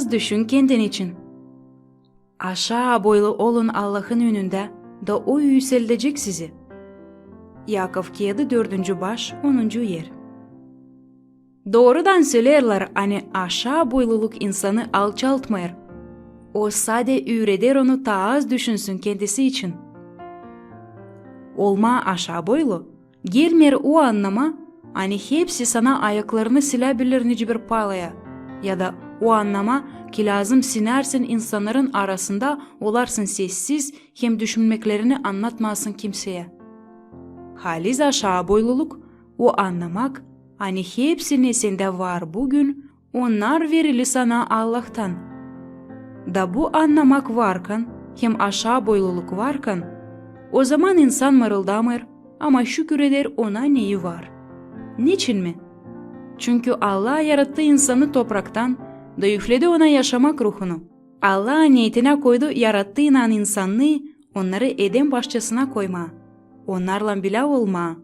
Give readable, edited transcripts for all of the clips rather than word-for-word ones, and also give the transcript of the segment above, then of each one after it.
Biraz düşün kendin için. Aşağı boylu olun Allah'ın önünde da o yükseltecek sizi. Yakov 7 4. baş 10. yer. Doğrudan söylerler hani aşağı boyluluk insanı alçaltmayır. O sade üğreder onu ta az düşünsün kendisi için. Olma aşağı boylu, gelmer o anlama hani hepsi sana ayaklarını silebilir nicbir palaya ya da o anlama ki lazım sinersin insanların arasında olarsın sessiz hem düşünmeklerini anlatmasın kimseye. Haliz aşağı boyluluk o anlamak hani hepsini sende var bugün onlar verili sana Allah'tan. Da bu anlamak varken hem aşağı boyluluk varken o zaman insan mırıldamır ama şükür eder ona neyi var. Niçin mi? Çünkü Allah yarattı insanı topraktan da üfledi ona yaşamak ruhunu. Allah niyetine koydu yarattı inan insanlığı onları Eden bahçesine koyma. Onlarla bile olma.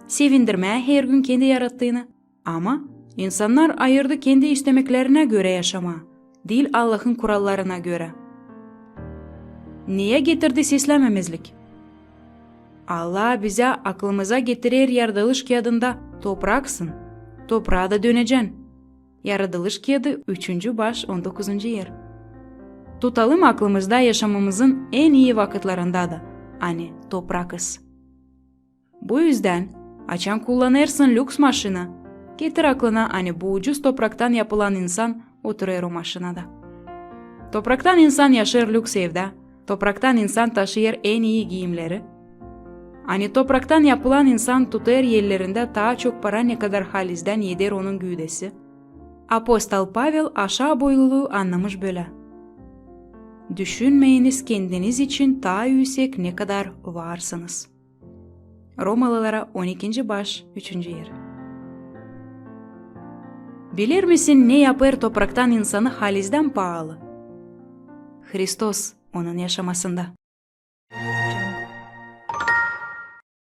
Sevindirmeye her gün kendi yarattığını. Ama insanlar ayırdı kendi istemeklerine göre yaşama. Değil Allah'ın kurallarına göre. Niye getirdi seslememezlik? Allah bize aklımıza getirir yaratılış kağıdında topraksın. Toprağa da döneceksin. Yaratılış kağıdı 3. baş 19. yer. Tutalım aklımızda yaşamamızın en iyi vakitlerinde da. Hani toprakız. Bu yüzden açan kullanırsın lüks maşını. Getir aklına hani bu ucuz topraktan yapılan insan oturur o maşınada. Topraktan insan yaşar lüks evde. Topraktan insan taşır en iyi giyimleri. Hani topraktan yapılan insan tutar yerlerinde daha çok para ne kadar halizden yeder onun güdesi. Apostol Pavel aşağı boyluluğu anlamış böyle. Düşünmeyiniz kendiniz için daha yüksek ne kadar varsınız. Romalılara 12. baş 3. yer. Bilir misin ne yapar topraktan insanı halizden pahalı? Hristos onun yaşamasında.